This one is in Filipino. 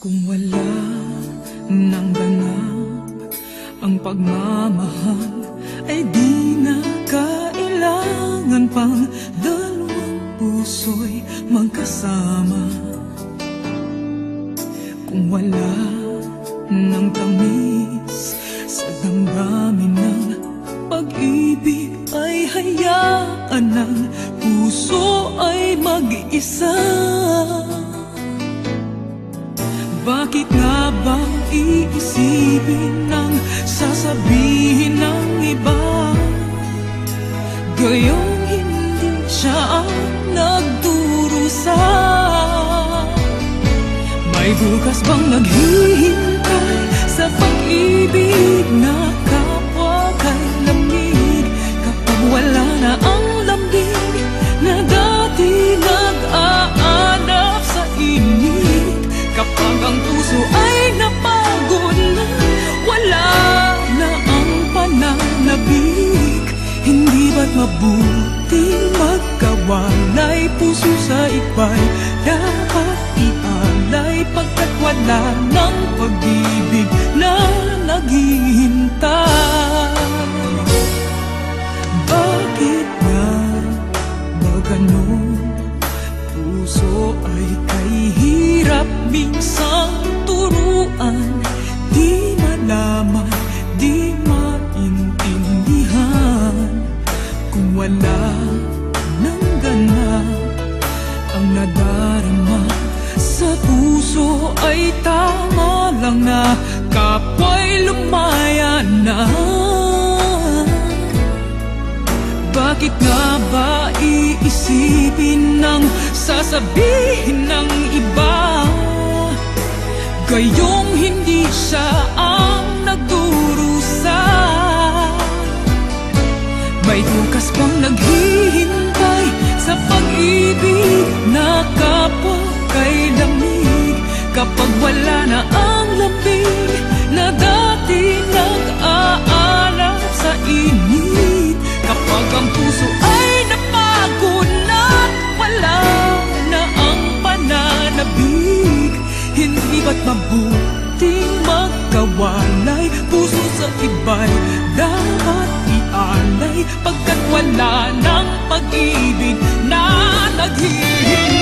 Kung wala nang ganap ang pagmamahal, ay di na kailangan pang dalawang puso'y magkasama. Kung wala nang tamis sa damdamin ng pag-ibig, ay hayaan ng puso ay mag-isa. Bakit nga ba iisipin ng sasabihin ng iba, gayong hindi siya ang nagdurusa? May bukas bang naghihintay sa pag-ibig na kapwa kay lamig, kapag wala na ang lambing na dati nag-aanap sa init? Kapag ang puso ay napagod na, wala na ang pananabik, hindi ba't mabuting magkawalay? Puso sa iba'y dapat ialay, pagkat wala ng pag-ibig na naghihintay. Bakit nga ba ganun? Puso ay kay hirap minsang turuan, di malaman, di maintindihan. Kung wala nang ganap ang nadarama sa puso, ay tama lang na kapwa'y lumaya na. Bakit nga ba iisipin ng sasabihin ng iba, gayong hindi siya ang nagdurusa? May bukas bang naghihintay sa pag-ibig na kapwa kay lamig, kapag wala na ang lambing na dati nag-aanap sa init? Kapag ang puso ay napagod na, wala na ang pananabik, hindi ba't mabuting magkawalay? Puso sa iba'y dapat ialay, pagkat wala ng pag-ibig na naghihintay.